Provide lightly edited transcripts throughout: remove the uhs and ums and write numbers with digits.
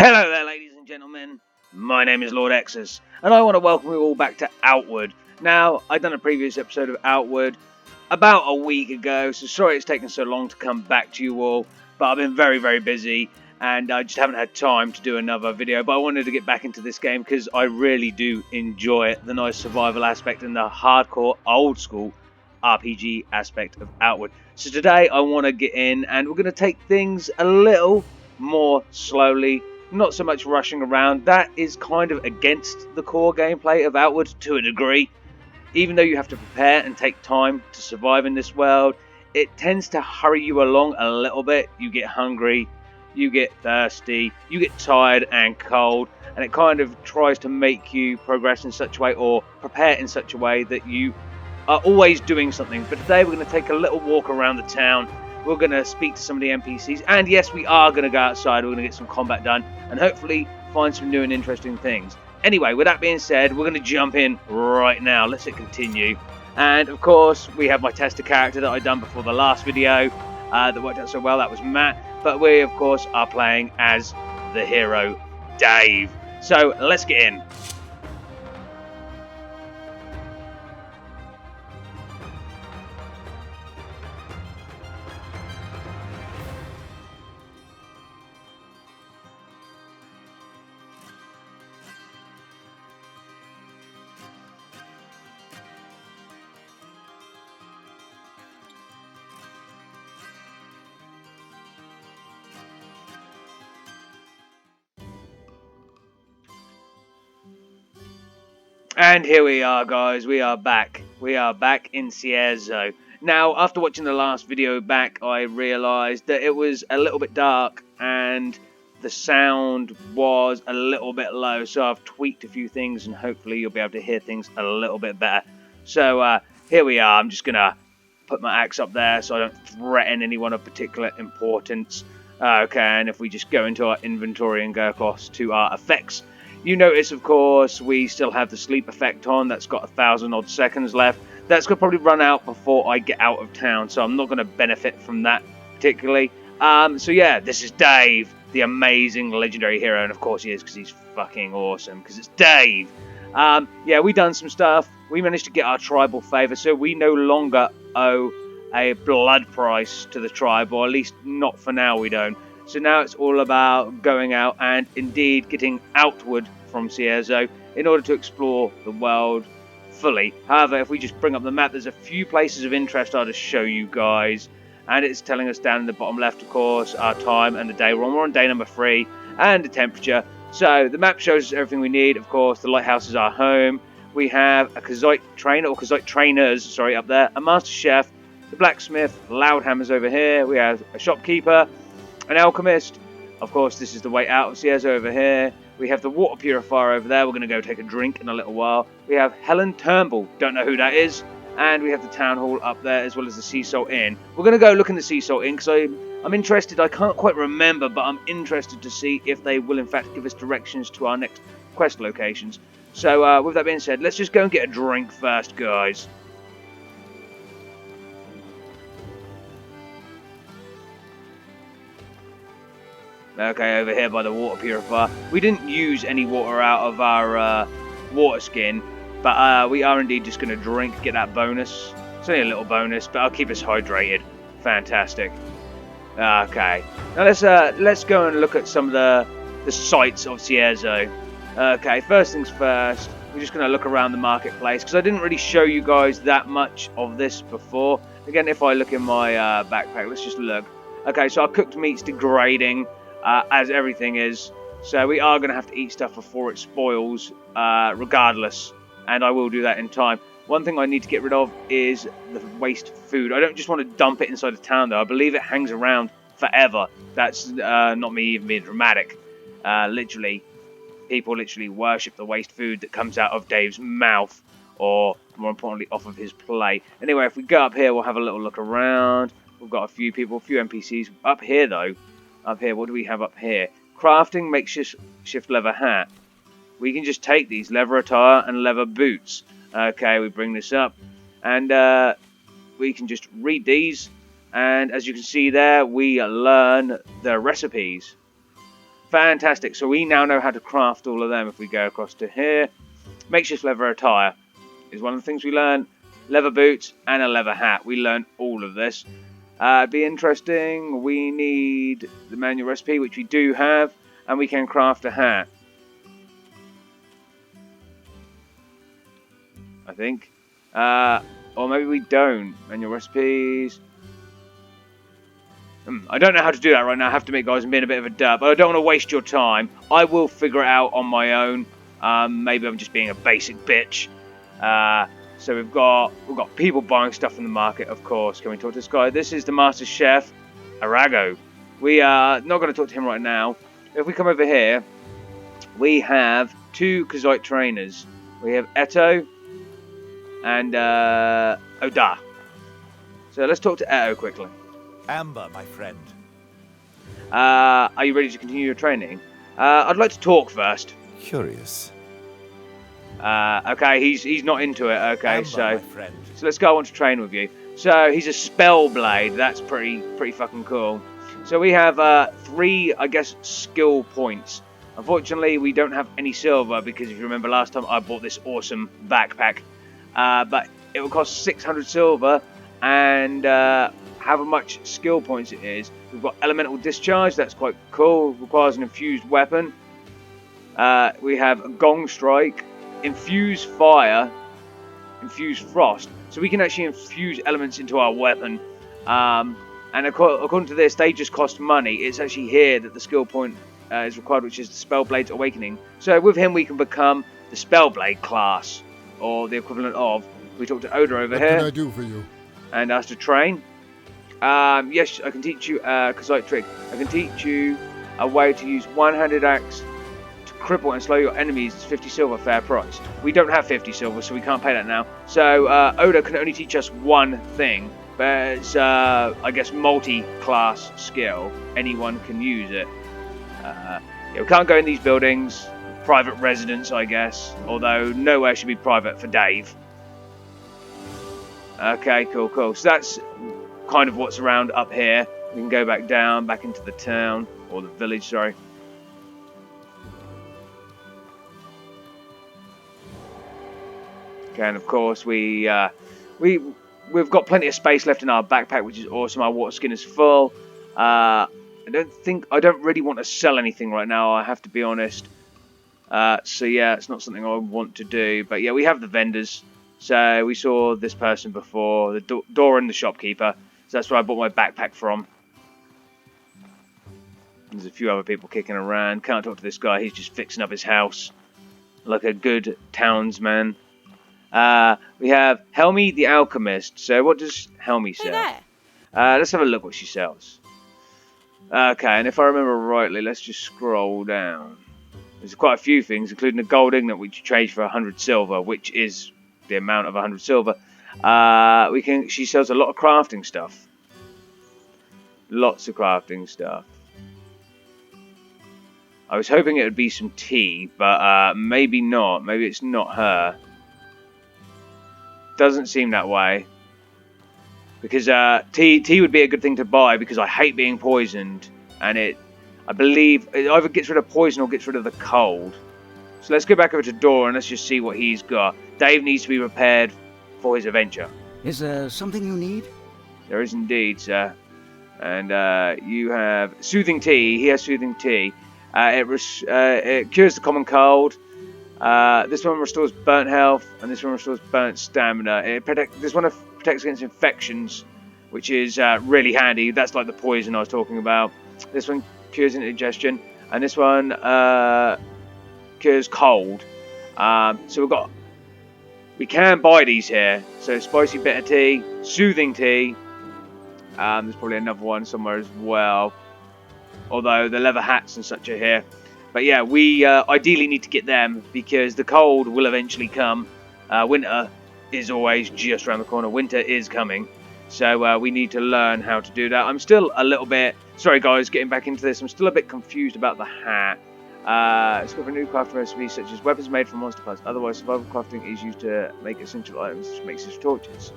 Hello there, ladies and gentlemen. My name is Lord Exsus, and I want to welcome you all back to Outward. Now, I've done a previous episode of Outward about a week ago, so sorry it's taken so long to come back to you all, but I've been very, very busy, and I just haven't had time to do another video, but I wanted to get back into this game because I really do enjoy it, the nice survival aspect and the hardcore, old-school RPG aspect of Outward. So today I want to get in, and we're going to take things a little more slowly. Not so much rushing around. That is kind of against the core gameplay of Outward to a degree. Even though you have to prepare and take time to survive in this world, it tends to hurry you along a little bit. You get hungry, you get thirsty, you get tired and cold, and it kind of tries to make you progress in such a way or prepare in such a way that you are always doing something. But today we're going to take a little walk around the town. We're going to speak to some of the NPCs, and yes, we are going to go outside. We're going to get some combat done, and hopefully find some new and interesting things. Anyway, with that being said, we're going to jump in right now. Let's hit continue. And of course, we have my tester character that I've done before the last video that worked out so well. That was Matt. But we, of course, are playing as the hero, Dave. So let's get in. And here we are, guys. We are back. We are back in Cierzo. Now, after watching the last video back, I realised that it was a little bit dark and the sound was a little bit low. So I've tweaked a few things and hopefully you'll be able to hear things a little bit better. So here we are. I'm just going to put my axe up there so I don't threaten anyone of particular importance. Okay, and if we just go into our inventory and go across to our effects, you notice, of course, we still have the sleep effect on. That's got 1,000 odd seconds left. That's going to probably run out before I get out of town, so I'm not going to benefit from that particularly. So yeah, this is Dave, the amazing legendary hero, and of course he is because he's fucking awesome, because it's Dave. Yeah, we done some stuff. We managed to get our tribal favor, so we no longer owe a blood price to the tribe, or at least not for now we don't. So now it's all about going out and indeed getting outward from Cierzo in order to explore the world fully. However, if we just bring up the map, there's a few places of interest I'll just show you guys. And it's telling us down in the bottom left, of course, our time and the day we're on. We're on day number 3 and the temperature. So the map shows us everything we need. Of course, the lighthouse is our home. We have a Kazite trainer, or Kazite trainers, sorry, up there. A master chef, the blacksmith, Loudhammer's over here. We have a shopkeeper, an alchemist. Of course, this is the way out of Cierzo over here. We have the water purifier over there. We're going to go take a drink in a little while. We have Helen Turnbull. Don't know who that is. And we have the town hall up there, as well as the Sea Salt Inn. We're going to go look in the Sea Salt Inn because I'm interested. I can't quite remember, but I'm interested to see if they will, in fact, give us directions to our next quest locations. So, with that being said, let's just go and get a drink first, guys. Okay, over here by the water purifier. We didn't use any water out of our water skin, but we are indeed just going to drink, get that bonus. It's only a little bonus, but I'll keep us hydrated. Fantastic. Okay, now let's go and look at some of the sights of Cierzo. Okay, first things first, we're just going to look around the marketplace, because I didn't really show you guys that much of this before. Again, if I look in my backpack, let's just look. Okay, so our cooked meat's degrading. As everything is, so we are going to have to eat stuff before it spoils, regardless, and I will do that in time. One thing I need to get rid of is the waste food. I don't just want to dump it inside the town, though. I believe it hangs around forever. That's not me even being dramatic. Literally, people literally worship the waste food that comes out of Dave's mouth, or more importantly, off of his plate. Anyway, if we go up here, we'll have a little look around. We've got a few people, a few NPCs. Up here, though, up here, what do we have up here? Crafting makeshift leather hat. We can just take these, leather attire and leather boots. Okay, we bring this up, and we can just read these, and as you can see there, we learn the recipes. Fantastic. So we now know how to craft all of them. If we go across to here, makeshift leather attire is one of the things we learn. Leather boots and a leather hat. We learned all of this. It'd be interesting. We need the manual recipe, which we do have, and we can craft a hat. I think. Or maybe we don't. Manual recipes. I don't know how to do that right now. I have to admit, guys, I'm being a bit of a derp, but I don't want to waste your time. I will figure it out on my own. Maybe I'm just being a basic bitch. So we've got people buying stuff from the market, of course. Can we talk to this guy? This is the Master Chef, Arago. We are not going to talk to him right now. If we come over here, we have 2 Kazite trainers. We have Eto and Oda. So let's talk to Eto quickly. Amber, my friend. Are you ready to continue your training? I'd like to talk first. Curious. Okay, he's not into it. Okay, Amber, so my friend. let's go. I want to train with you. So he's a spell blade. That's pretty fucking cool. So we have 3, I guess, skill points. Unfortunately, we don't have any silver because if you remember last time I bought this awesome backpack, but it will cost 600 silver and however much skill points it is. We've got elemental discharge. That's quite cool. Requires an infused weapon. We have gong strike. Infuse fire, infuse frost, so we can actually infuse elements into our weapon. And according to this, they just cost money. It's actually here that the skill point is required, which is the Spellblade's Awakening. So with him, we can become the Spellblade class, or the equivalent of. We talk to Oda over here. What can I do for you? And ask to train. Yes, I can teach you a Kazite trick. I can teach you a way to use one-handed axe cripple and slow your enemies. It's 50 silver, fair price. We don't have 50 silver, so we can't pay that now. So Oda can only teach us one thing, but it's I guess multi-class skill. Anyone can use it. Yeah, we can't go in these buildings. Private residence, I guess. Although nowhere should be private for Dave. Okay, cool. So that's kind of what's around up here. We can go back down, back into the town or the village. Sorry. And of course we've got plenty of space left in our backpack, which is awesome. Our water skin is full. I don't really want to sell anything right now, I have to be honest. So yeah, it's not something I want to do. But yeah, we have the vendors. So we saw this person before, the door and the shopkeeper. So that's where I bought my backpack from. There's a few other people kicking around. Can't talk to this guy. He's just fixing up his house like a good townsman. We have Helmi the Alchemist. So what does Helmi sell? Hey there. Let's have a look what she sells. Okay, and if I remember rightly, let's just scroll down. There's quite a few things, including a gold ingot which you trade for 100 silver, which is the amount of 100 silver. She sells a lot of crafting stuff. Lots of crafting stuff. I was hoping it would be some tea, but maybe not. Maybe it's not her. Doesn't seem that way. Because tea would be a good thing to buy because I hate being poisoned. And I believe it either gets rid of poison or gets rid of the cold. So let's go back over to Dora and let's just see what he's got. Dave needs to be prepared for his adventure. Is there something you need? There is indeed, sir. And you have soothing tea. He has soothing tea. It cures the common cold. This one restores burnt health, and this one restores burnt stamina. This one protects against infections, which is really handy. That's like the poison I was talking about. This one cures indigestion, and this one cures cold. So we can buy these here. So spicy bitter tea, soothing tea. There's probably another one somewhere as well. Although the leather hats and such are here. But yeah, we ideally need to get them because the cold will eventually come. Winter is always just around the corner. Winter is coming. So we need to learn how to do that. I'm still a little bit... Sorry guys, getting back into this. I'm still a bit confused about the hat. It's got a new crafting recipe such as weapons made from monster parts. Otherwise, survival crafting is used to make essential items, which makes it torches.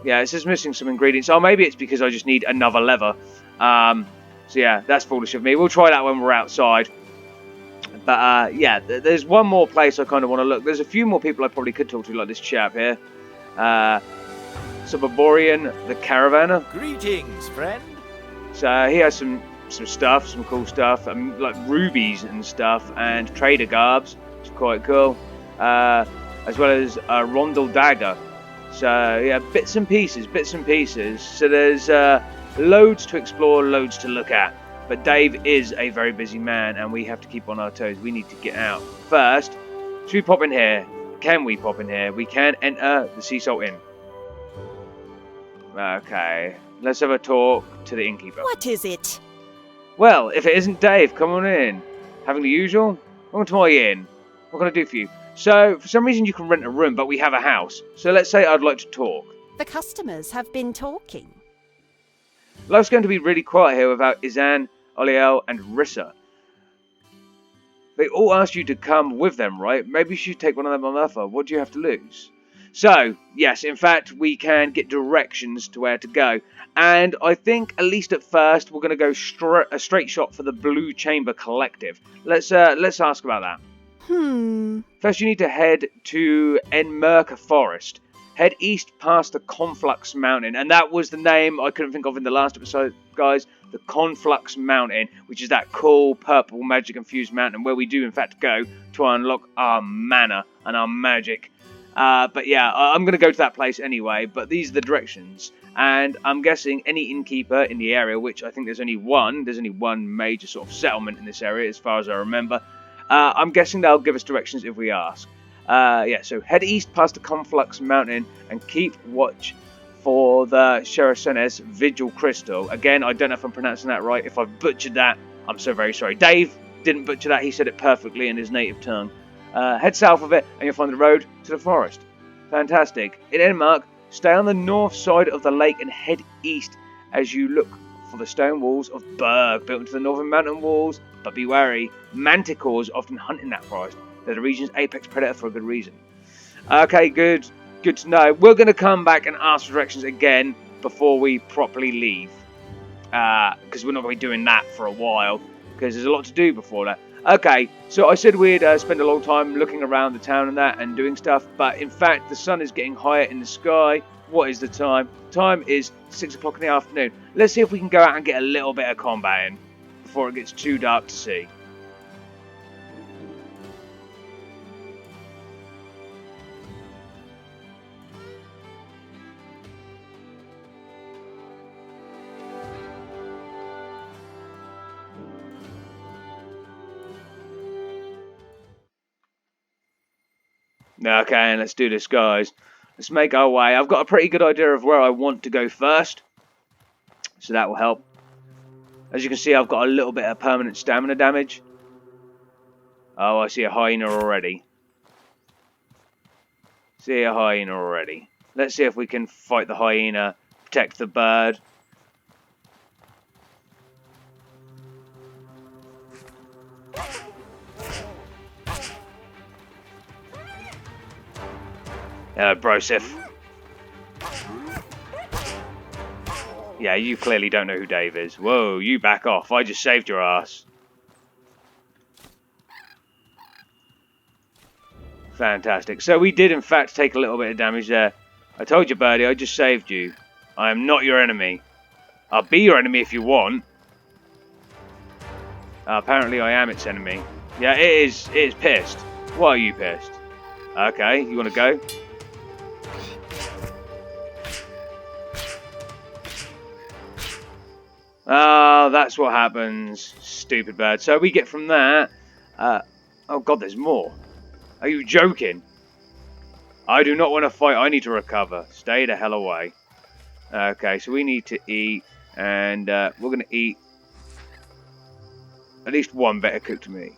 Yeah, it's just missing some ingredients. Oh, maybe it's because I just need another lever. So yeah, that's foolish of me. We'll try that when we're outside. But yeah, there's one more place I kind of want to look. There's a few more people I probably could talk to, like this chap here. Subborian the Caravaner. Greetings, friend. So he has some stuff, some cool stuff, like rubies and stuff, and trader garbs, which is quite cool. As well as a rondel dagger. So yeah, bits and pieces. So there's loads to explore, loads to look at. But Dave is a very busy man, and we have to keep on our toes. We need to get out. First, should we pop in here? Can we pop in here? We can enter the Sea Salt Inn. Okay, let's have a talk to the innkeeper. What is it? Well, if it isn't Dave, come on in. Having the usual? Welcome to my inn. What can I do for you? So, for some reason you can rent a room, but we have a house. So let's say I'd like to talk. The customers have been talking. Life's going to be really quiet here without Izan, Oliel, and Rissa. They all asked you to come with them, right? Maybe you should take one of them on offer. What do you have to lose? So, yes, in fact, we can get directions to where to go. And I think, at least at first, we're going to go a straight shot for the Blue Chamber Collective. Let's ask about that. First, you need to head to Enmerka Forest. Head east past the Conflux Mountain. And that was the name I couldn't think of in the last episode, guys. The Conflux Mountain, which is that cool purple magic-infused mountain where we do, in fact, go to unlock our mana and our magic. But yeah, I'm going to go to that place anyway. But these are the directions. And I'm guessing any innkeeper in the area, which I think there's only one major sort of settlement in this area as far as I remember. I'm guessing they'll give us directions if we ask. Yeah, so head east past the Conflux Mountain and keep watch for the Sherasenes Vigil Crystal. Again, I don't know if I'm pronouncing that right. If I've butchered that, I'm so very sorry. Dave didn't butcher that. He said it perfectly in his native tongue. Head south of it and you'll find the road to the forest. Fantastic. In Enmark, stay on the north side of the lake and head east as you look for the stone walls of Berg built into the northern mountain walls. But be wary, manticores often hunt in that forest. They're the region's apex predator for a good reason. Okay, good to know. We're going to come back and ask for directions again before we properly leave. Because we're not going to be doing that for a while. Because there's a lot to do before that. Okay, so I said we'd spend a long time looking around the town and that and doing stuff. But in fact, the sun is getting higher in the sky. What is the time? Time is 6 o'clock in the afternoon. Let's see if we can go out and get a little bit of combat in before it gets too dark to see. Okay, let's do this, guys. Let's make our way. I've got a pretty good idea of where I want to go first, so that will help. As you can see, I've got a little bit of permanent stamina damage. Oh, I see a hyena already. See a hyena already. Let's see if we can fight the hyena, protect the bird. Brosif. Yeah, you clearly don't know who Dave is. Whoa, you back off. I just saved your ass. Fantastic. So we did, in fact, take a little bit of damage there. I told you, Birdie, I just saved you. I am not your enemy. I'll be your enemy if you want. Apparently I am its enemy. Yeah, it is pissed. Why are you pissed? Okay, you want to go? Oh, that's what happens. Stupid bird. So we get from that... oh god, there's more. Are you joking? I do not want to fight. I need to recover. Stay the hell away. Okay, so we need to eat. And we're going to eat at least one better cooked meat.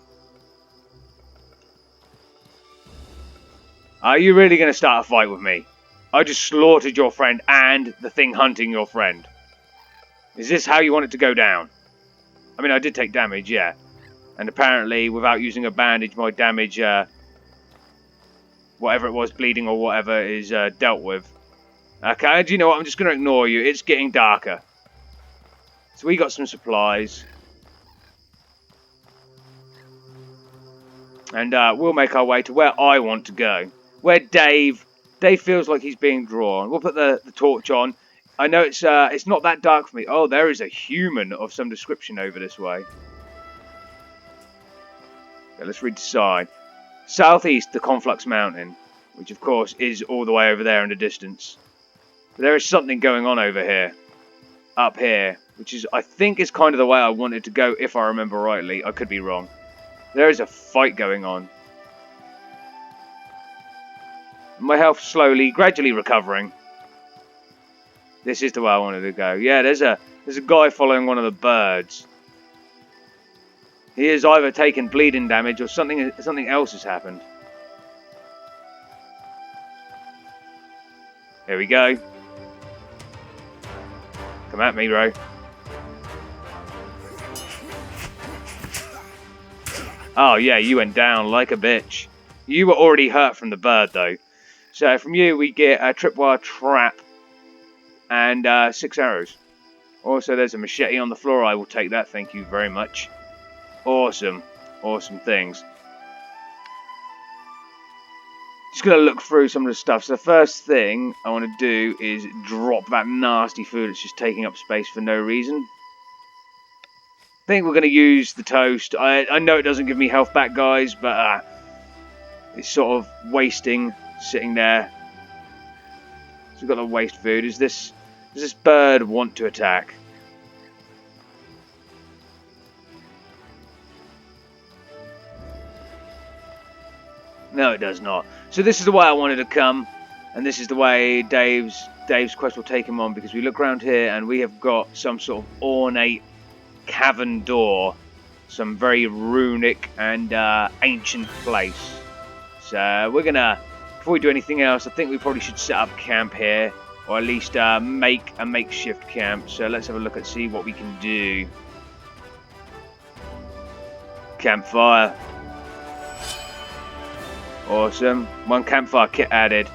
Are you really going to start a fight with me? I just slaughtered your friend and the thing hunting your friend. Is this how you want it to go down? I mean, I did take damage, yeah. And apparently, without using a bandage, my damage, whatever it was, bleeding or whatever, is dealt with. Okay, do you know what? I'm just going to ignore you. It's getting darker. So we got some supplies. And we'll make our way to where I want to go. Where Dave feels like he's being drawn. We'll put the torch on. I know it's not that dark for me. Oh, there is a human of some description over this way. Okay, let's read the sign. Southeast, the Conflux Mountain, which of course is all the way over there in the distance. But there is something going on over here. Up here. Which is, I think, is kind of the way I wanted to go, if I remember rightly. I could be wrong. There is a fight going on. My health slowly, gradually recovering. This is the way I wanted to go. Yeah, there's a guy following one of the birds. He has either taken bleeding damage or something else has happened. Here we go. Come at me, bro. Oh yeah, you went down like a bitch. You were already hurt from the bird though. So from you we get a tripwire trap and 6 arrows. Also there's a machete on the floor. I will take that, thank you very much. Awesome. Awesome things. Just going to look through some of the stuff. So the first thing I want to do is drop that nasty food that's just taking up space for no reason. I think we're going to use the toast. I know it doesn't give me health back, guys, but it's sort of wasting sitting there. So we've got the waste food. Does this bird want to attack? No, it does not. So this is the way I wanted to come, and this is the way Dave's quest will take him on, because we look around here and we have got some sort of ornate cavern door, some very runic and ancient place. So we're gonna, before we do anything else, I think we probably should set up camp here, or at least make a makeshift camp. So let's have a look and see what we can do. Campfire. Awesome. 1 campfire kit added.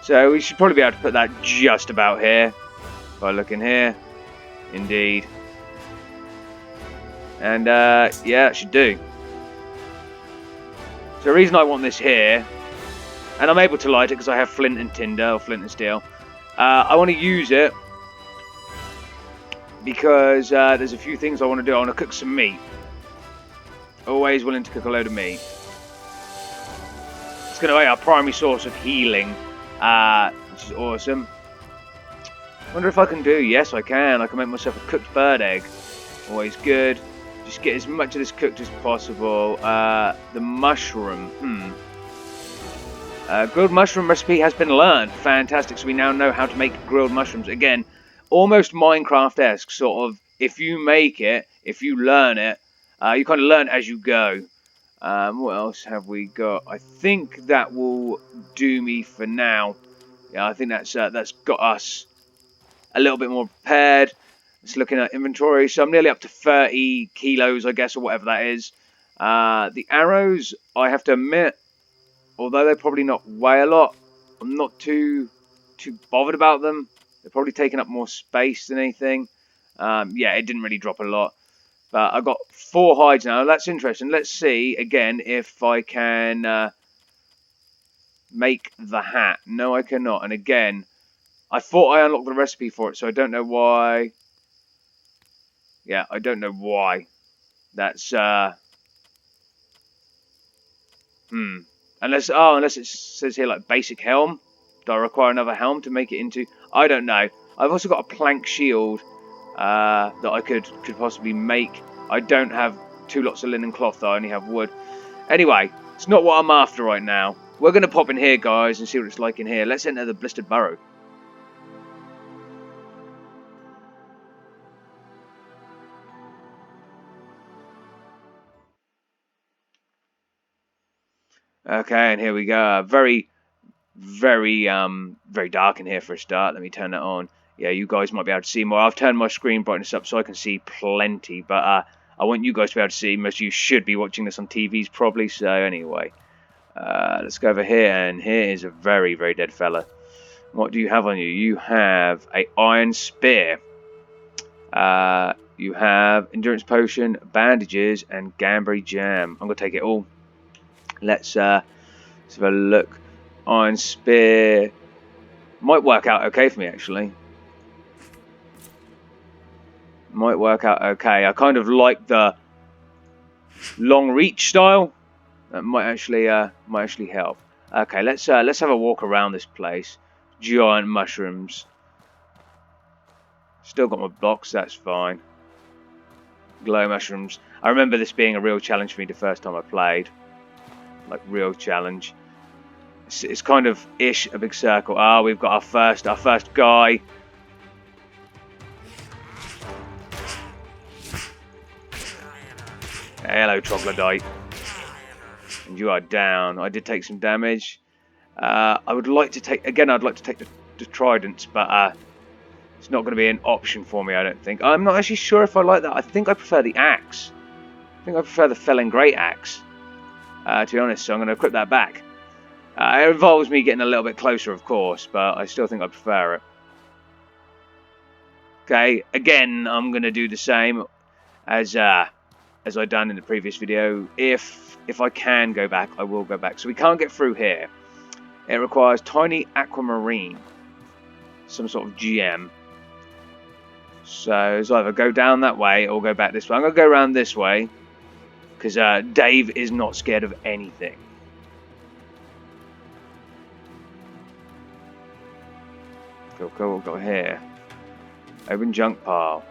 So we should probably be able to put that just about here. If I look in here. Indeed. And yeah, it should do. So the reason I want this here, and I'm able to light it because I have flint and tinder, or flint and steel. I want to use it because there's a few things I want to do. I want to cook some meat. Always willing to cook a load of meat. It's going to be our primary source of healing, which is awesome. Wonder if I can do. Yes, I can. I can make myself a cooked bird egg. Always good. Just get as much of this cooked as possible. The mushroom. Grilled mushroom recipe has been learned. Fantastic. So we now know how to make grilled mushrooms. Again, almost Minecraft-esque, sort of. If you make it, if you learn it, you kind of learn as you go. What else have we got? I think that will do me for now. Yeah, I think that's got us a little bit more prepared. Just looking at inventory, so I'm nearly up to 30 kilos, I guess, or whatever that is. The arrows, I have to admit, although they probably not weigh a lot, I'm not too bothered about them. They're probably taking up more space than anything. Yeah, it didn't really drop a lot. But I've got 4 hides now. That's interesting. Let's see, again, if I can make the hat. No, I cannot. And again, I thought I unlocked the recipe for it, so I don't know why. Yeah, I don't know why. That's, Unless it says here, like, basic helm. Do I require another helm to make it into... I don't know. I've also got a plank shield that I could possibly make. I don't have 2 lots of linen cloth, though. I only have wood. Anyway, it's not what I'm after right now. We're going to pop in here, guys, and see what it's like in here. Let's enter the Blistered Burrow. Okay, and here we go. Very dark in here for a start. Let me turn that on. Yeah, you guys might be able to see more. I've turned my screen brightness up so I can see plenty, but I want you guys to be able to see. Most of you should be watching this on TVs probably, so anyway. Let's go over here, and here is a very dead fella. What do you have on you? You have a iron spear. You have endurance potion, bandages, and Gambry jam. I'm gonna take it all. Let's have a look. Iron spear might work out okay for me actually. Might work out okay. I kind of like the long reach style. That might actually help. Okay, let's have a walk around this place. Giant mushrooms. Still got my blocks. That's fine. Glow mushrooms. I remember this being a real challenge for me the first time I played. Like real challenge. It's kind of ish a big circle. Ah, we've got our first guy. Hello, troglodyte. And you are down. I did take some damage. I would like to take again. I'd like to take the tridents, but it's not going to be an option for me. I don't think. I'm not actually sure if I like that. I think I prefer the axe. I think I prefer the Felling Great Axe. To be honest, so I'm going to equip that back. It involves me getting a little bit closer, of course, but I still think I prefer it. Okay, again, I'm going to do the same as I done in the previous video. If I can go back, I will go back. So we can't get through here. It requires tiny aquamarine, some sort of GM. So it's either go down that way or go back this way. I'm going to go around this way because Dave is not scared of anything. Cool, what we've got here. Open junk pile.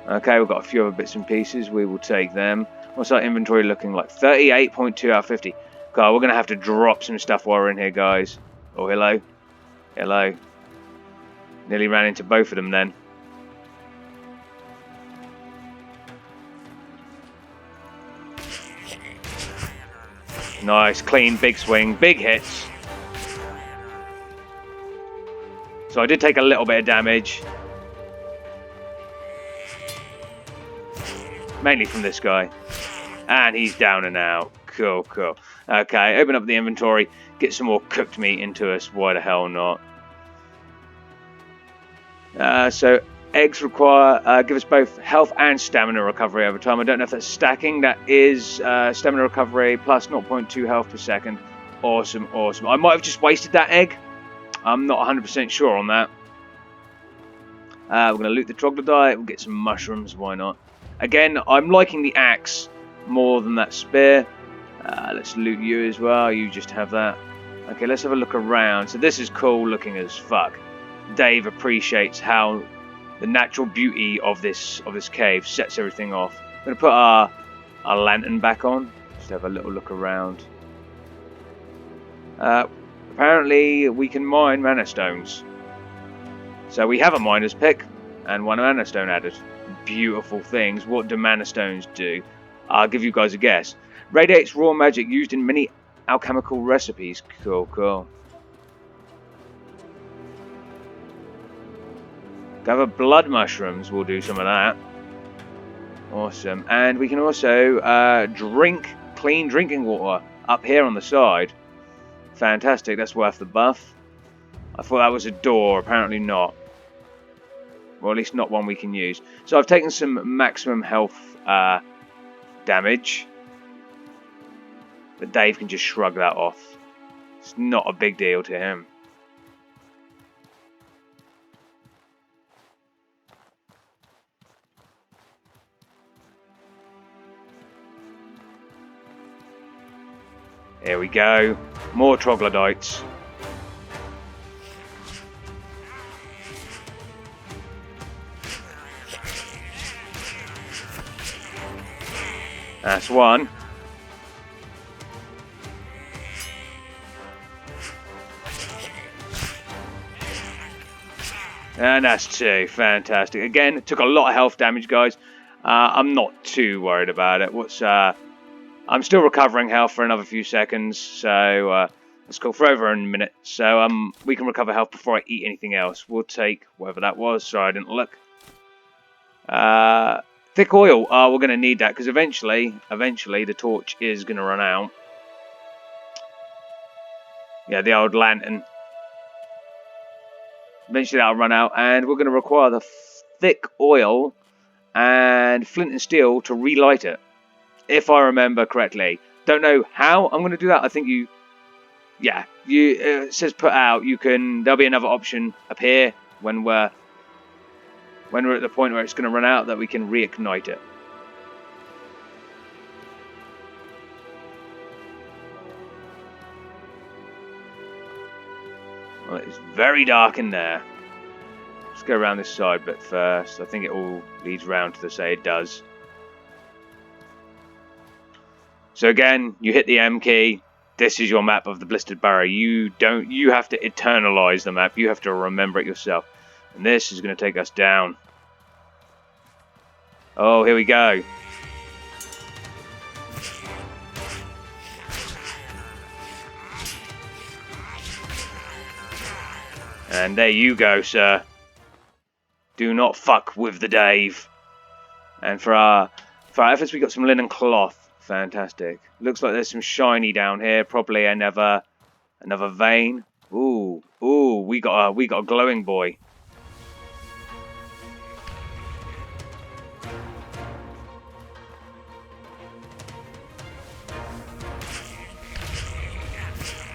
Okay, we've got a few other bits and pieces. We will take them. What's our inventory looking like? 38.2 out of 50. God, we're going to have to drop some stuff while we're in here, guys. Oh, hello. Hello. Nearly ran into both of them then. Nice, clean, big swing, big hits. So I did take a little bit of damage. Mainly from this guy. And he's down and out. Cool. Okay, open up the inventory. Get some more cooked meat into us. Why the hell not? So eggs require give us both health and stamina recovery over time. I don't know if that's stacking. That is stamina recovery plus 0.2 health per second. Awesome. I might have just wasted that egg. I'm not 100% sure on that. We're going to loot the troglodyte. We'll get some mushrooms. Why not? Again, I'm liking the axe more than that spear. Let's loot you as well. You just have that. Okay, let's have a look around. So this is cool looking as fuck. Dave appreciates how the natural beauty of this cave sets everything off. I'm going to put our lantern back on. Just have a little look around. Apparently we can mine mana stones. So we have a miner's pick and one mana stone added. Beautiful things. What do mana stones do? I'll give you guys a guess. Radiates raw magic used in many alchemical recipes. Cool. Gather blood mushrooms. We'll do some of that. Awesome. And we can also drink clean drinking water up here on the side. Fantastic. That's worth the buff. I thought that was a door. Apparently not. Or at least not one we can use. So I've taken some maximum health damage. But Dave can just shrug that off. It's not a big deal to him. Here we go. More troglodytes. That's one. And that's two. Fantastic. Again, it took a lot of health damage, guys. I'm not too worried about it. I'm still recovering health for another few seconds, so let's go for over a minute. So we can recover health before I eat anything else. We'll take whatever that was. Sorry, I didn't look. Thick oil. We're going to need that because eventually the torch is going to run out. Yeah, the old lantern. Eventually that'll run out, and we're going to require the thick oil and and flint and steel to relight it, if I remember correctly. Don't know how I'm going to do that. I think you, yeah, it says put out. There'll be another option up here when we're at the point where it's going to run out that we can reignite it. Well, it's very dark in there. Let's go around this side bit first. I think it all leads round to the say it does. So again, you hit the M key. This is your map of the Blistered Barrow. You have to eternalize the map. You have to remember it yourself. And this is going to take us down. Oh, here we go. And there you go, sir. Do not fuck with the Dave. And for our efforts, we got some linen cloth. Fantastic. Looks like there's some shiny down here. Probably another vein. Ooh, we got a glowing boy.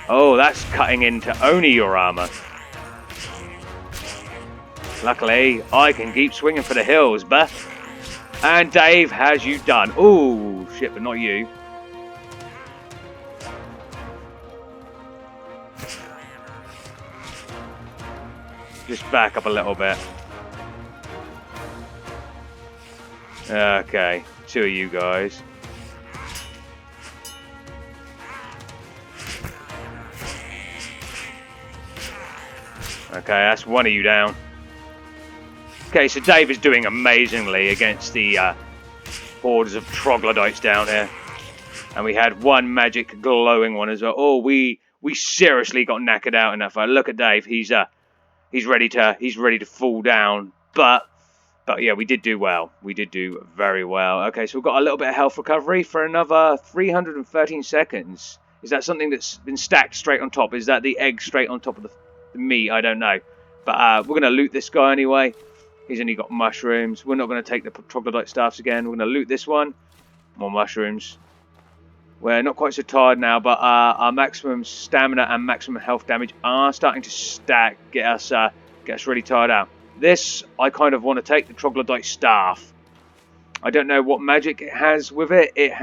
Oh, that's cutting into only your armor. Luckily, I can keep swinging for the hills, but... And Dave has you done. Ooh, shit, but not you. Just back up a little bit. Okay, 2 of you guys. Okay, that's 1 of you down. Okay, so Dave is doing amazingly against the hordes of troglodytes down here. And we had 1 magic glowing one as well. Oh, we seriously got knackered out in that fight. Look at Dave. He's ready to fall down. But yeah, we did do well. We did do very well. Okay, so we've got a little bit of health recovery for another 313 seconds. Is that something that's been stacked straight on top? Is that the egg straight on top of the meat? I don't know. But we're going to loot this guy anyway. He's only got mushrooms. We're not going to take the troglodyte staffs again. We're going to loot this one. More mushrooms. We're not quite so tired now, but our maximum stamina and maximum health damage are starting to stack. Get us really tired out. This, I kind of want to take the troglodyte staff. I don't know what magic it has with it. It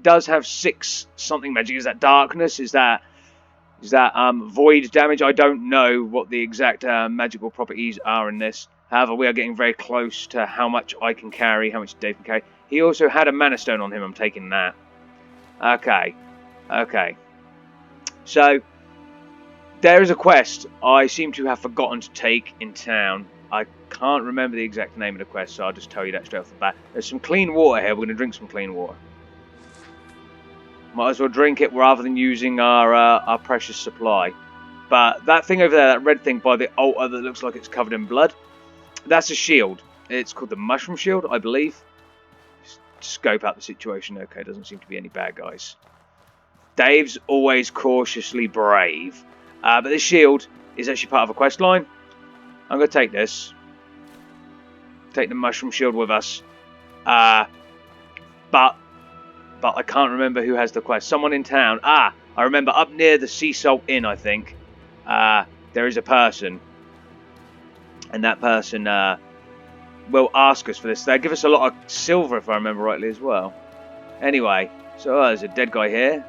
does have 6 something magic. Is that darkness? Is that void damage? I don't know what the exact magical properties are in this. However, we are getting very close to how much I can carry, how much Dave can carry. He also had a mana stone on him. I'm taking that. Okay. So, there is a quest I seem to have forgotten to take in town. I can't remember the exact name of the quest, so I'll just tell you that straight off the bat. There's some clean water here. We're going to drink some clean water. Might as well drink it rather than using our precious supply. But that thing over there, that red thing by the altar that looks like it's covered in blood, that's a shield. It's called the Mushroom Shield, I believe. Just scope out the situation. Okay, doesn't seem to be any bad guys. Dave's always cautiously brave. But this shield is actually part of a quest line. I'm going to take this. Take the Mushroom Shield with us. But I can't remember who has the quest. Someone in town. I remember up near the Sea Salt Inn, I think. There is a person. And that person will ask us for this. They'll give us a lot of silver, if I remember rightly, as well. Anyway, so there's a dead guy here.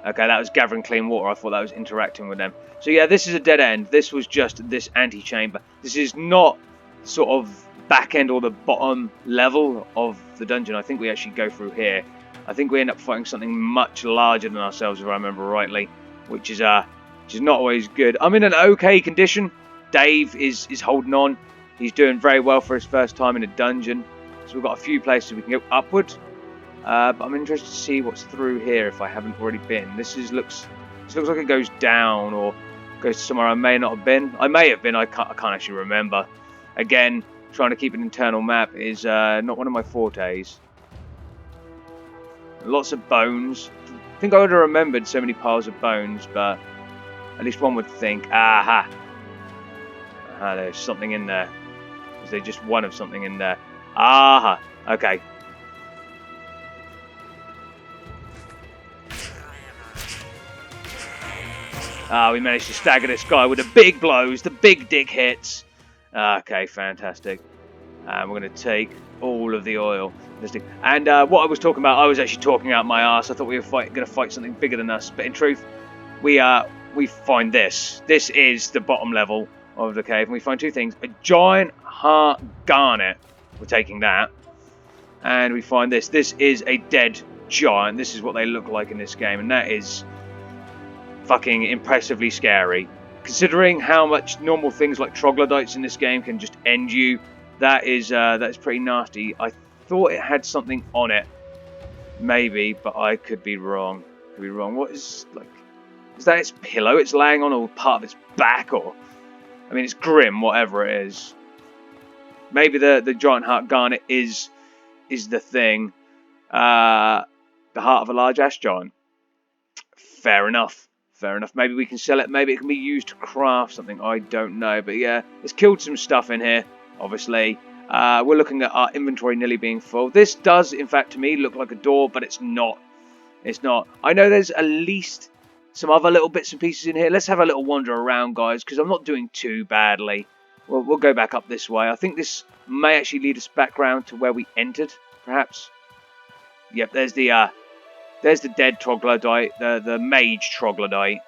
Okay, that was gathering clean water. I thought that was interacting with them. So yeah, this is a dead end. This was just this antechamber. This is not sort of back end or the bottom level of the dungeon. I think we actually go through here. I think we end up fighting something much larger than ourselves, if I remember rightly, which is not always good. I'm in an okay condition. Dave is holding on. He's doing very well for his first time in a dungeon. So we've got a few places we can go upward. But I'm interested to see what's through here if I haven't already been. This looks like it goes down or goes to somewhere I may not have been. I may have been. I can't actually remember. Again, trying to keep an internal map is not one of my fortes. Lots of bones. I think I would have remembered so many piles of bones, but at least one would think, aha, there's something in there. Is there just one of something in there? Aha. Okay. We managed to stagger this guy with the big blows, the big dick hits. Okay, fantastic. And we're going to take all of the oil. And what I was talking about, I was actually talking out my ass. I thought we were going to fight something bigger than us, but in truth, we find this. This is the bottom level of the cave, and we find two things: a giant heart garnet. We're taking that, and we find this. This is a dead giant. This is what they look like in this game, and that is fucking impressively scary. Considering how much normal things like troglodytes in this game can just end you, that's pretty nasty. I thought it had something on it, maybe, but I could be wrong. Could be wrong. What is like? Is that its pillow it's laying on, or part of its back, or? I mean, it's grim, whatever it is. Maybe the giant heart garnet is the thing. The heart of a large ash giant. Fair enough. Fair enough. Maybe we can sell it. Maybe it can be used to craft something. I don't know. But yeah, it's killed some stuff in here, obviously. We're looking at our inventory nearly being full. This does, in fact, to me, look like a door, but it's not. It's not. I know there's at least some other little bits and pieces in here. Let's have a little wander around, guys, because I'm not doing too badly. We'll go back up this way. I think this may actually lead us back round to where we entered, perhaps. Yep, there's the dead troglodyte, the mage troglodyte.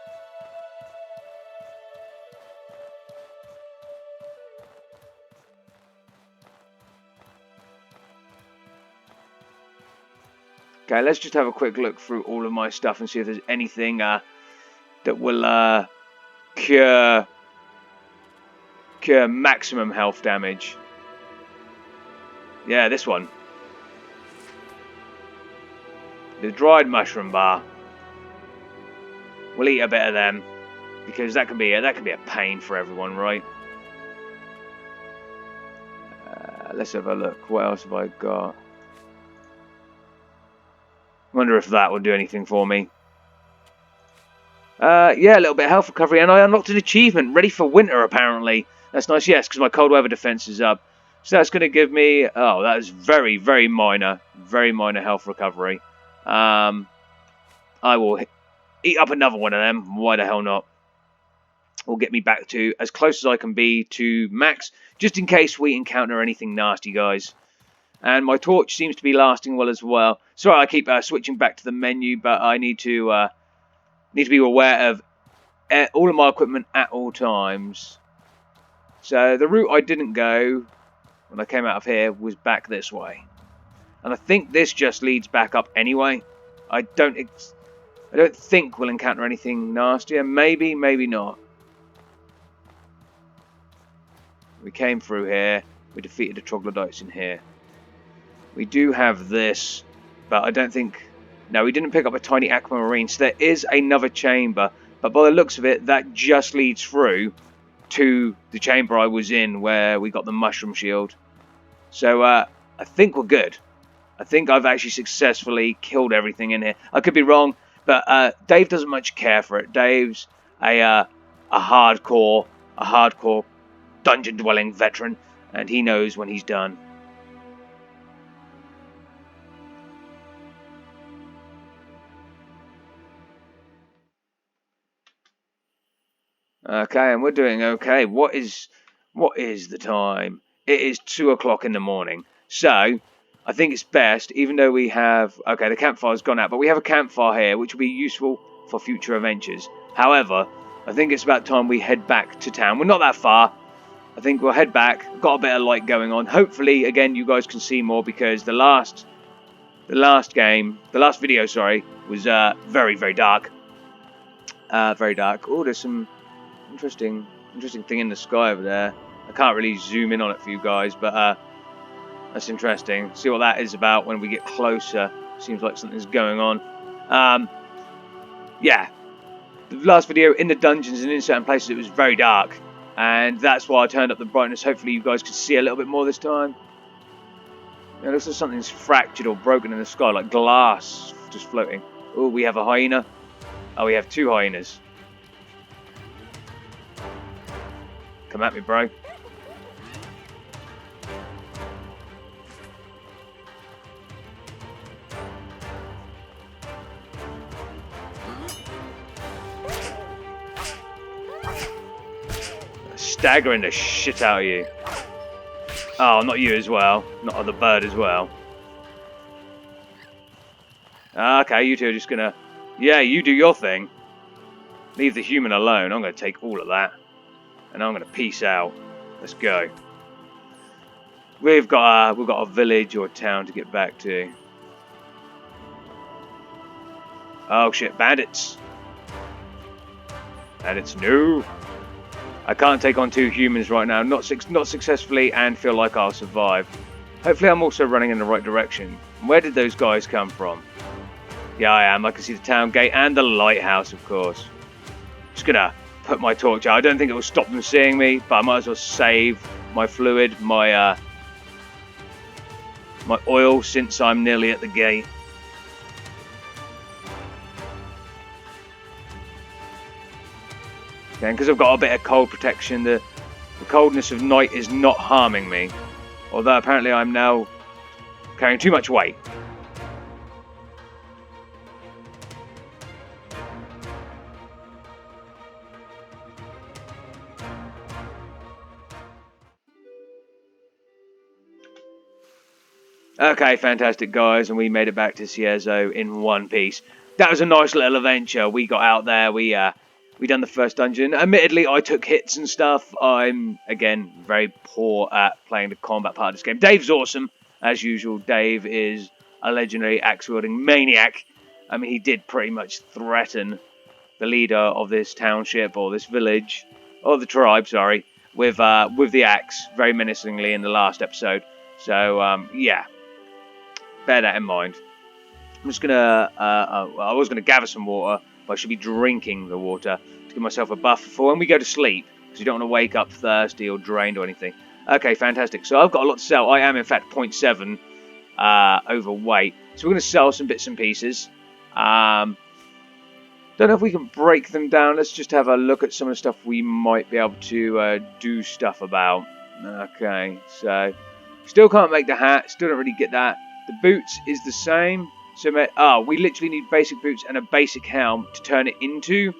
Okay, let's just have a quick look through all of my stuff and see if there's anything that will cure maximum health damage. Yeah, this one. The dried mushroom bar. We'll eat a bit of them because that can be a pain for everyone, right? Let's have a look. What else have I got? Wonder if that will do anything for me. Yeah, a little bit of health recovery, and I unlocked an achievement, ready for winter, apparently. That's nice, yes, because my cold weather defense is up. So that's going to give me... Oh, that is very, very minor health recovery. I will eat up another one of them. Why the hell not? Will get me back to as close as I can be to max, just in case we encounter anything nasty, guys. And my torch seems to be lasting well as well. Sorry, I keep switching back to the menu, but I need to be aware of all of my equipment at all times. So the route I didn't go when I came out of here was back this way, and I think this just leads back up anyway. I don't think we'll encounter anything nastier. Maybe, maybe not. We came through here. We defeated the troglodytes in here. We do have this, but I don't think... No, we didn't pick up a tiny aquamarine, so there is another chamber. But by the looks of it, that just leads through to the chamber I was in, where we got the mushroom shield. So, I think we're good. I think I've actually successfully killed everything in here. I could be wrong, but Dave doesn't much care for it. Dave's a hardcore dungeon-dwelling veteran, and he knows when he's done. Okay, and we're doing okay. What is the time? It is 2 o'clock in the morning. So, I think it's best, even though we have... Okay, the campfire's gone out, but we have a campfire here, which will be useful for future adventures. However, I think it's about time we head back to town. We're not that far. I think we'll head back. Got a bit of light going on. Hopefully, again, you guys can see more, because the last video, sorry, was very, very dark. Very dark. Oh, there's some interesting thing in the sky over there. I can't really zoom in on it for you guys, but that's interesting. See what that is about when we get closer. Seems like something's going on. Yeah, the last video in the dungeons and in certain places it was very dark, and that's why I turned up the brightness. Hopefully you guys could see a little bit more this time. It looks like something's fractured or broken in the sky, like glass just floating. Oh, we have a hyena. Oh, we have 2 hyenas. Come at me, bro. staggering the shit out of you. Oh, not you as well. Not the bird as well. Okay, you two are just gonna... Yeah, you do your thing. Leave the human alone. I'm gonna take all of that. And I'm gonna peace out. Let's go. We've got a village or town to get back to. Oh shit, bandits. Bandits, no. I can't take on 2 humans right now. Not successfully, and feel like I'll survive. Hopefully I'm also running in the right direction. Where did those guys come from? Yeah, I am. I can see the town gate and the lighthouse, of course. Just gonna put my torch out. I don't think it will stop them seeing me, but I might as well save my fluid, my oil, since I'm nearly at the gate. Okay, because I've got a bit of cold protection, the coldness of night is not harming me. Although apparently I'm now carrying too much weight. Okay, fantastic guys, and we made it back to Cierzo in one piece. That was a nice little adventure. We got out there, we done the first dungeon. Admittedly, I took hits and stuff. I'm, again, very poor at playing the combat part of this game. Dave's awesome, as usual. Dave is a legendary axe-wielding maniac. I mean, he did pretty much threaten the leader of this township, or this village, or the tribe, sorry, with the axe, very menacingly in the last episode. So, yeah. Bear that in mind. I'm just gonna. I was gonna gather some water, but I should be drinking the water to give myself a buff for when we go to sleep, because you don't want to wake up thirsty or drained or anything. Okay, fantastic. So I've got a lot to sell. I am in fact 0.7 overweight, so we're gonna sell some bits and pieces. Don't know if we can break them down. Let's just have a look at some of the stuff we might be able to do stuff about. Okay, so still can't make the hat. Still don't really get that. The boots is the same. So, we literally need basic boots and a basic helm to turn it into.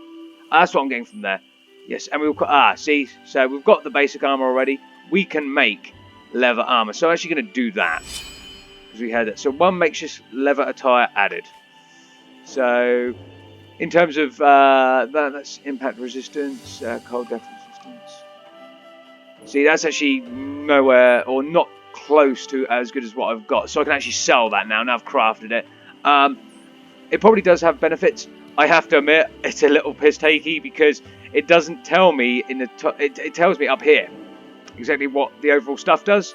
That's what I'm getting from there. Yes, and we've got, see, so we've got the basic armor already. We can make leather armor. So I'm actually going to do that. Because we had it. So 1 makeshift leather attire added. So, in terms of, that's impact resistance, cold death resistance. See, that's actually nowhere, or not close to as good as what I've got, so I can actually sell that now I've crafted it. It probably does have benefits. I have to admit, it's a little piss-takey because it doesn't tell me in the it tells me up here exactly what the overall stuff does.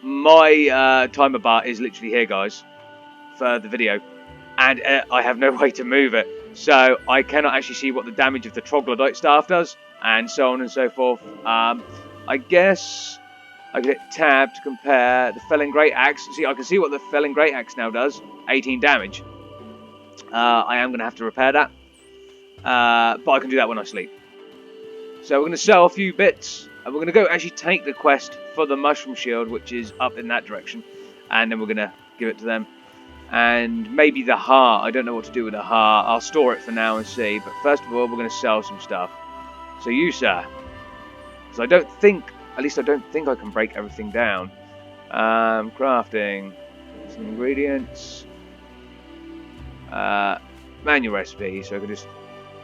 My timer bar is literally here, guys, for the video, and I have no way to move it, so I cannot actually see what the damage of the troglodyte staff does, and so on and so forth. I guess I can hit tab to compare the Felling Great Axe. See, I can see what the Felling Great Axe now does. 18 damage. I am going to have to repair that. But I can do that when I sleep. So we're going to sell a few bits. And we're going to go actually take the quest for the Mushroom Shield, which is up in that direction. And then we're going to give it to them. And maybe the heart. I don't know what to do with the heart. I'll store it for now and see. But first of all, we're going to sell some stuff. So you, sir. Because I don't think... At least I don't think I can break everything down. Crafting. Some ingredients. Manual recipe. So I can just...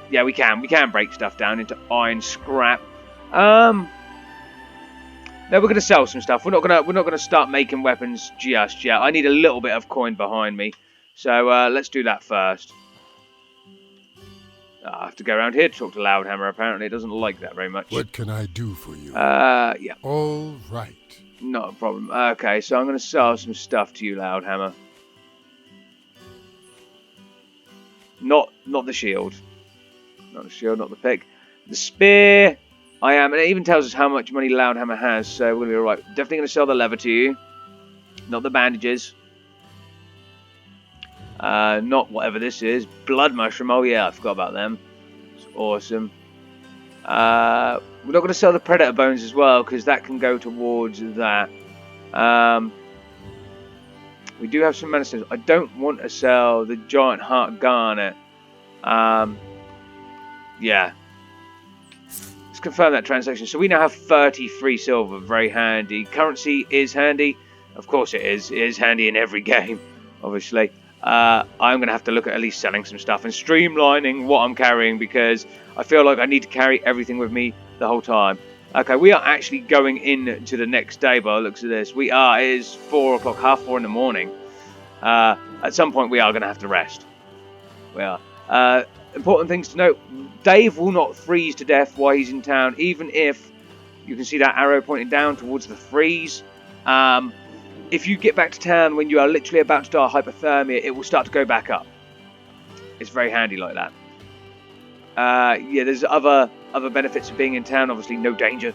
Yeah, we can. We can break stuff down into iron scrap. No, we're going to sell some stuff. We're not going to start making weapons just yet. I need a little bit of coin behind me. So let's do that first. I have to go around here to talk to Loudhammer. Apparently, it doesn't like that very much. What can I do for you? Yeah. All right. Not a problem. Okay, so I'm going to sell some stuff to you, Loudhammer. Not the shield. Not the shield, not the pick. The spear, I am. And it even tells us how much money Loudhammer has, so we're going to be alright. Definitely going to sell the leather to you. Not the bandages. Not whatever this is. Blood mushroom. Oh yeah, I forgot about them. It's awesome. We're not going to sell the predator bones as well, because that can go towards that. We do have some medicines. I don't want to sell the giant heart garnet. Yeah. Let's let's confirm that transaction. So we now have 33 silver. Very handy. Currency is handy. Of course it is. It is handy in every game, obviously. I'm going to have to look at least selling some stuff and streamlining what I'm carrying, because I feel like I need to carry everything with me the whole time. Okay, we are actually going into the next day by the looks of this. We are. It is 4 o'clock, half 4 in the morning. At some point we are going to have to rest. We are. Important things to note. Dave will not freeze to death while he's in town, even if you can see that arrow pointing down towards the freeze. If you get back to town when you are literally about to die of hypothermia, it will start to go back up. It's very handy like that. Yeah, there's other benefits of being in town. Obviously, no danger.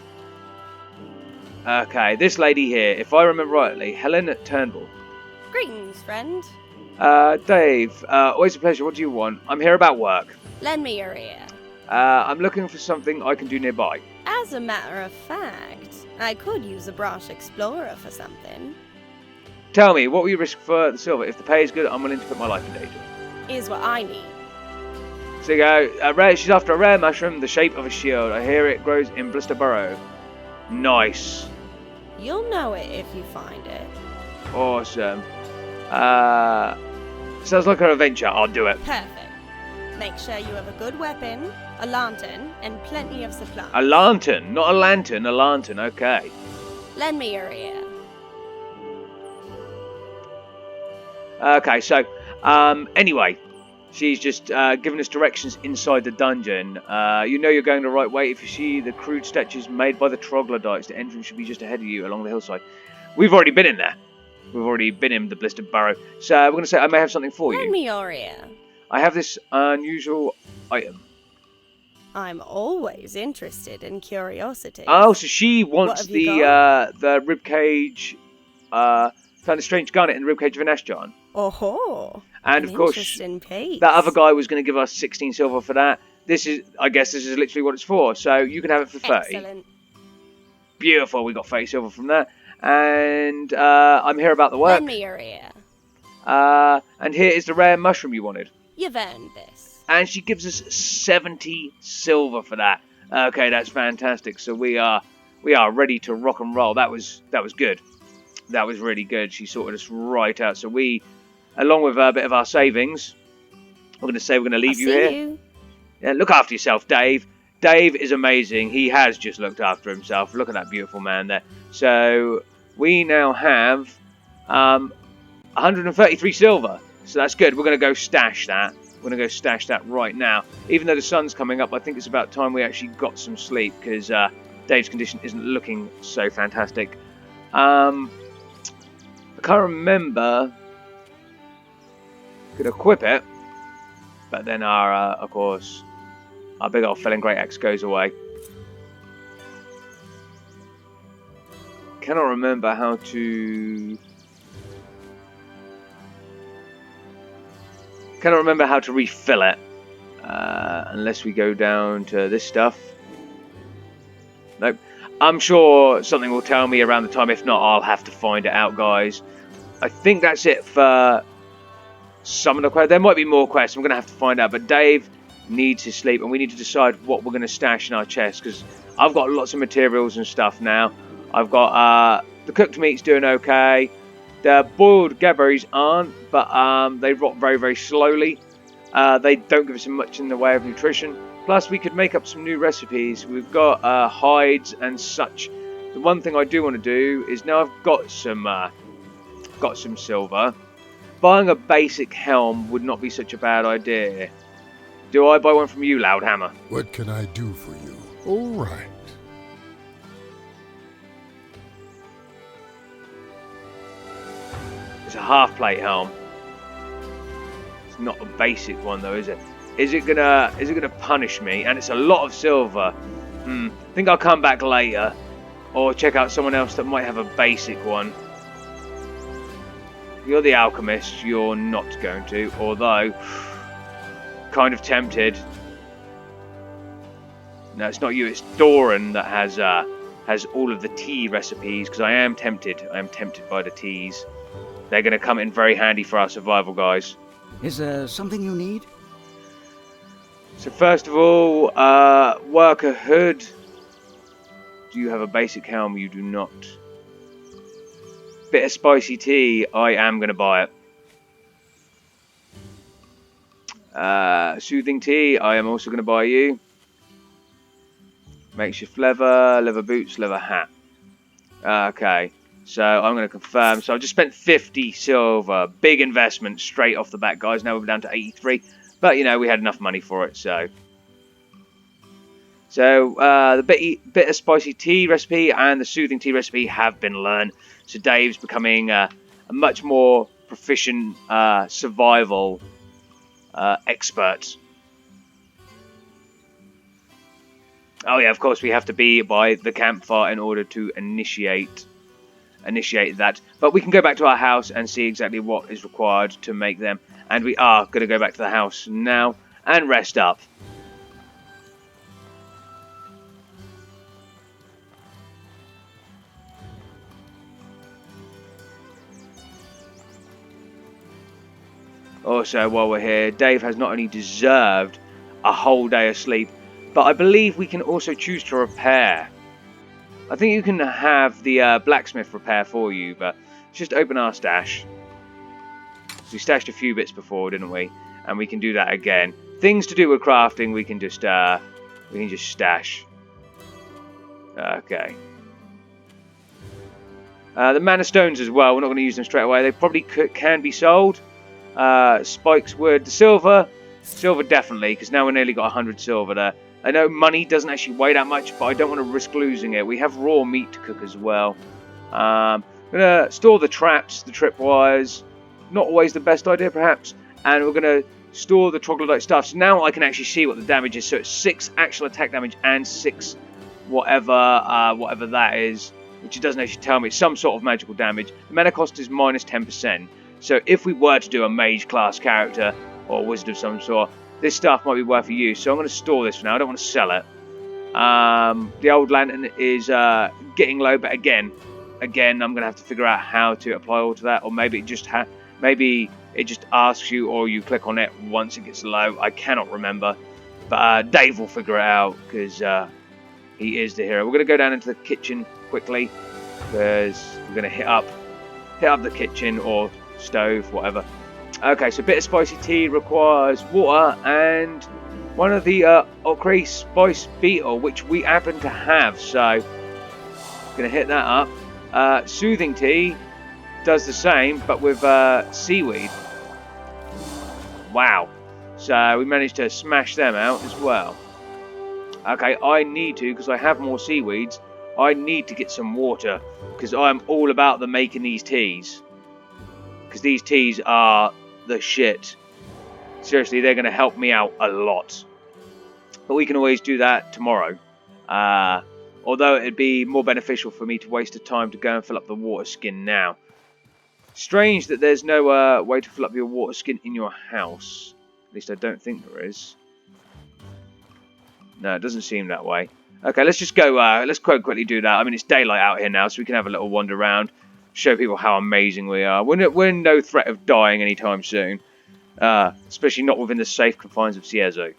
Okay, this lady here, if I remember rightly, Helen Turnbull. Greetings, friend. Dave, always a pleasure. What do you want? I'm here about work. Lend me your ear. I'm looking for something I can do nearby. As a matter of fact, I could use a brash explorer for something. Tell me, what will you risk for the silver? If the pay is good, I'm willing to put my life in danger. Is what I need. So you go, she's after a rare mushroom, the shape of a shield. I hear it grows in Blister Burrow. Nice. You'll know it if you find it. Awesome. Sounds like an adventure. I'll do it. Perfect. Make sure you have a good weapon, a lantern, and plenty of supplies. A lantern, not a lantern, a lantern. Okay. Lend me your ear. Okay, so, anyway, she's just giving us directions inside the dungeon. You know you're going the right way if you see the crude statues made by the troglodytes. The entrance should be just ahead of you along the hillside. We've already been in there. We've already been in the Blistered Burrow. So we're going to say I may have something for you. Lend me your ear. I have this unusual item. I'm always interested in curiosity. Oh, so she wants What have you got? the ribcage, found a strange garnet in the ribcage of an Ashjan. Oh, And of course, interesting piece. that other guy was going to give us 16 silver for that. I guess this is literally what it's for. So you can have it for 30. Excellent. Beautiful, we got 30 silver from that. And I'm here about the work. Lend me your ear. And here is the rare mushroom you wanted. You've earned this. And she gives us 70 silver for that. Okay, that's fantastic. So we are ready to rock and roll. That was good. That was really good. She sorted us right out. So we, along with a bit of our savings, we're going to say we're going to leave you here. Yeah, look after yourself, Dave. Dave is amazing. He has just looked after himself. Look at that beautiful man there. So we now have 133 silver. So that's good. We're going to go stash that. We're going to go stash that right now. Even though the sun's coming up, I think it's about time we actually got some sleep, because Dave's condition isn't looking so fantastic. I can't remember. Could equip it, but then of course, our big old felling great axe goes away. Cannot remember how to. Cannot remember how to refill it, unless we go down to this stuff. Nope. I'm sure something will tell me around the time. If not, I'll have to find it out, guys. I think that's it for some of the quests. There might be more quests. I'm going to have to find out. But Dave needs his sleep, and we need to decide what we're going to stash in our chest, because I've got lots of materials and stuff now. I've got the cooked meat's doing okay. The boiled gabberries aren't, but they rot very, very slowly. They don't give us much in the way of nutrition. Plus, we could make up some new recipes. We've got hides and such. The one thing I do want to do is, now I've got some silver, buying a basic helm would not be such a bad idea. Do I buy one from you, Loudhammer? What can I do for you? All right. It's a half-plate helm. It's not a basic one, though, is it? Is it gonna punish me? And it's a lot of silver. I think I'll come back later, or check out someone else that might have a basic one. You're the alchemist. You're not going to, although kind of tempted. No, it's not you. It's Doran that has all of the tea recipes, because I am tempted. I am tempted by the teas. They're going to come in very handy for our survival, guys. Is there something you need? So first of all, worker hood. Do you have a basic helm? You do not. Bit of spicy tea. I am going to buy it. Soothing tea. I am also going to buy you. Makeshift leather boots, leather hat. Okay. So I'm going to confirm. So I've just spent 50 silver. Big investment straight off the bat, guys. Now we're down to 83. But, you know, we had enough money for it, so... So, the bitter spicy tea recipe and the soothing tea recipe have been learned. So Dave's becoming a much more proficient survival expert. Oh yeah, of course we have to be by the campfire in order to initiate that. But we can go back to our house and see exactly what is required to make them. And we are going to go back to the house now and rest up. Also, while we're here, Dave has not only deserved a whole day of sleep, but I believe we can also choose to repair. I think you can have the blacksmith repair for you, but let's just open our stash. We stashed a few bits before, didn't we? And we can do that again. Things to do with crafting, we can just stash. Okay. The mana stones as well. We're not going to use them straight away. They probably can be sold. Spikes wood. The silver definitely, because now we've nearly got 100 silver there. I know money doesn't actually weigh that much, but I don't want to risk losing it. We have raw meat to cook as well. I'm going to store the traps, the tripwires. Not always the best idea, perhaps. And we're going to store the troglodyte stuff. So now I can actually see what the damage is. So it's 6 actual attack damage and 6 whatever that is, which it doesn't actually tell me. It's some sort of magical damage. The mana cost is minus 10%. So if we were to do a mage class character or a wizard of some sort, this stuff might be worth a use. So I'm going to store this for now. I don't want to sell it. The old lantern is getting low, but again, I'm going to have to figure out how to apply all to that, or maybe it just asks you, or you click on it once it gets low. I cannot remember, but Dave will figure it out because he is the hero. We're going to go down into the kitchen quickly because we're going to hit up the kitchen or stove, whatever. Okay, so a bit of spicy tea requires water and one of the ochre spice beetle, which we happen to have, so gonna hit that up. Soothing tea does the same, but with seaweed. Wow, so we managed to smash them out as well. Okay, I need to, because I have more seaweeds, I need to get some water, because I'm all about the making these teas. Because these teas are the shit. Seriously, they're going to help me out a lot. But we can always do that tomorrow. Although it'd be more beneficial for me to waste the time to go and fill up the water skin now. Strange that there's no way to fill up your water skin in your house. At least I don't think there is. No, it doesn't seem that way. Okay, let's just go, let's quite quickly do that. I mean, it's daylight out here now, so we can have a little wander around. Show people how amazing we are. We're in no threat of dying anytime soon. Especially not within the safe confines of Ciezo.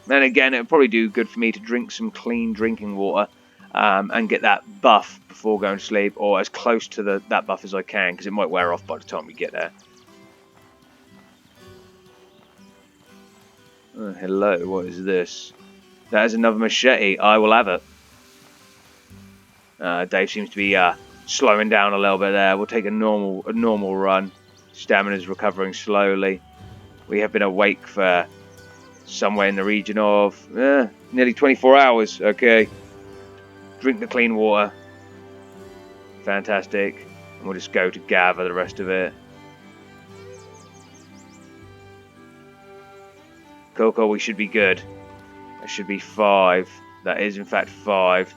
Then again, it would probably do good for me to drink some clean drinking water and get that buff before going to sleep, or as close to that buff as I can, because it might wear off by the time we get there. Oh, hello, what is this? That is another machete. I will have it. Dave seems to be slowing down a little bit there. We'll take a normal run. Stamina's recovering slowly. We have been awake for somewhere in the region of nearly 24 hours. Okay. Drink the clean water. Fantastic. And we'll just go to gather the rest of it. Coco, we should be good. That should be 5. That is in fact 5.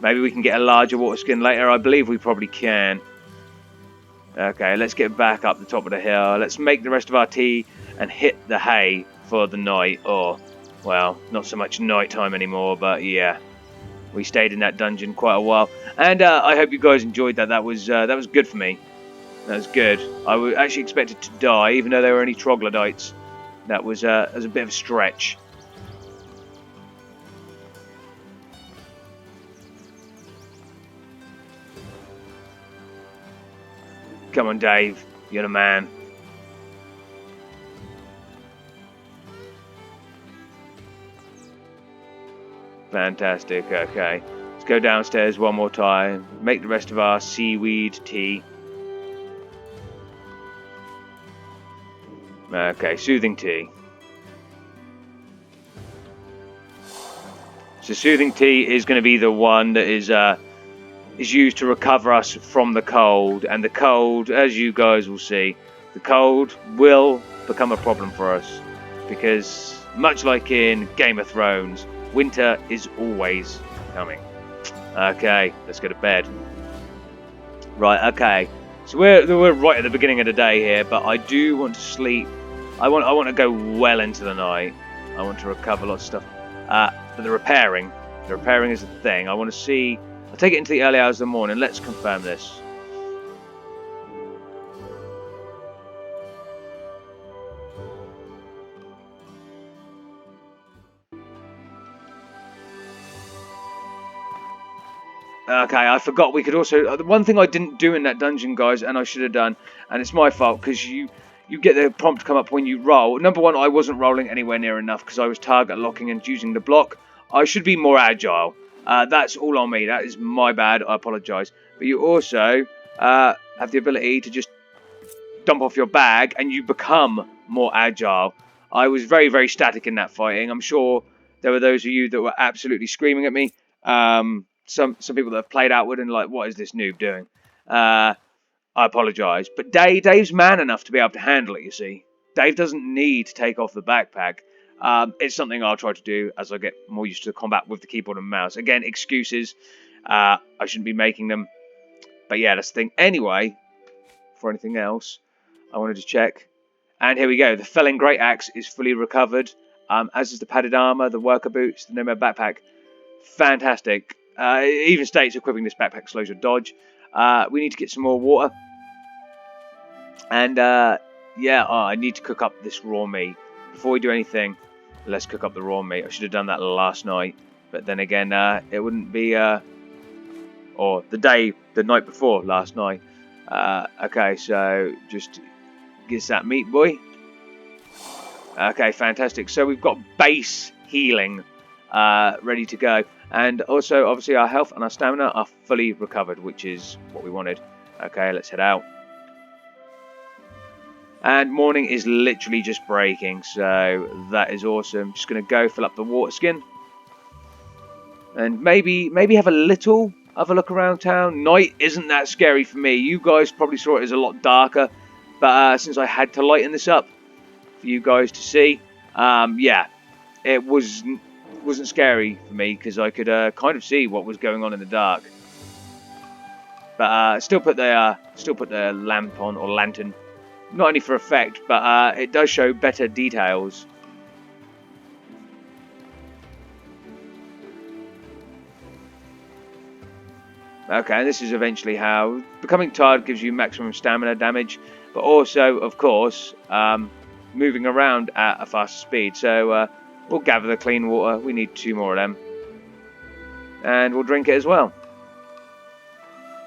Maybe we can get a larger water skin later. I believe we probably can. Okay, let's get back up the top of the hill. Let's make the rest of our tea and hit the hay for the night. Or, well, not so much night time anymore, but yeah. We stayed in that dungeon quite a while. And I hope you guys enjoyed that. That was good for me. That was good. I was actually expected to die, even though there were only troglodytes. That was a bit of a stretch. Come on, Dave. You're the man. Fantastic. Okay. Let's go downstairs one more time. Make the rest of our seaweed tea. Okay, soothing tea. So soothing tea is going to be the one that is used to recover us from the cold, and the cold, as you guys will see, the cold will become a problem for us because, much like in Game of Thrones, winter is always coming. Okay, let's go to bed. Right, okay. So we're right at the beginning of the day here, but I do want to sleep. I want to go well into the night. I want to recover lots of stuff. But the repairing is the thing. I want to see. I'll take it into the early hours of the morning. Let's confirm this. Okay, I forgot we could also... the one thing I didn't do in that dungeon, guys, and I should have done, and it's my fault, because you get the prompt come up when you roll. Number one, I wasn't rolling anywhere near enough, because I was target locking and using the block. I should be more agile. That's all on me. That is my bad. I apologise. But you also have the ability to just dump off your bag, and you become more agile. I was very, very static in that fighting. I'm sure there were those of you that were absolutely screaming at me. Some people that have played outward and like, what is this noob doing? I apologise. But Dave's man enough to be able to handle it, you see. Dave doesn't need to take off the backpack. It's something I'll try to do as I get more used to the combat with the keyboard and mouse. Again, excuses. I shouldn't be making them. But yeah, that's the thing. Anyway, for anything else, I wanted to check. And here we go. The Felling Great Axe is fully recovered. As is the padded armour, the worker boots, the nomad backpack. Fantastic. It even states equipping this backpack slows your dodge. We need to get some more water. And yeah, I need to cook up this raw meat. Before we do anything, let's cook up the raw meat. I should have done that last night. But then again, it wouldn't be... or the night before last night. Okay, so just gets that meat, boy. Okay, fantastic. So we've got base healing ready to go. And also, obviously, our health and our stamina are fully recovered, which is what we wanted. Okay, let's head out. And morning is literally just breaking, so that is awesome. Just going to go fill up the water skin. And maybe have a little of a look around town. Night isn't that scary for me. You guys probably saw it as a lot darker. But since I had to lighten this up for you guys to see, yeah, it wasn't scary for me because I could kind of see what was going on in the dark. But still put the lamp on, or lantern, not only for effect, but it does show better details. Okay, and this is eventually how becoming tired gives you maximum stamina damage, but also, of course, moving around at a faster speed. So we'll gather the clean water. We need 2 more of them. And we'll drink it as well.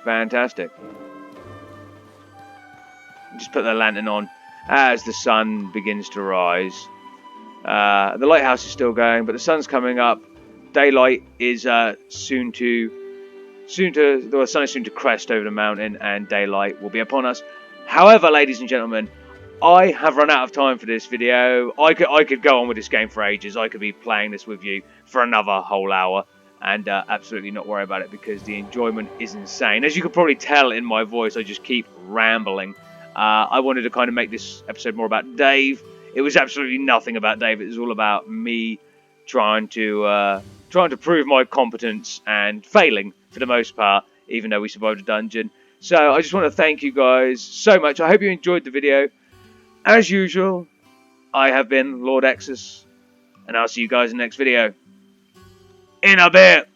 Fantastic. Just put the lantern on as the sun begins to rise. The lighthouse is still going, but the sun's coming up. Daylight is the sun is soon to crest over the mountain, and daylight will be upon us. However, ladies and gentlemen, I have run out of time for this video. I could go on with this game for ages. I could be playing this with you for another whole hour and absolutely not worry about it because the enjoyment is insane. As you can probably tell in my voice, I just keep rambling. I wanted to kind of make this episode more about Dave. It was absolutely nothing about Dave. It was all about me trying to prove my competence and failing for the most part, even though we survived a dungeon. So I just want to thank you guys so much. I hope you enjoyed the video. As usual, I have been Lord Exsus, and I'll see you guys in the next video. In a bit.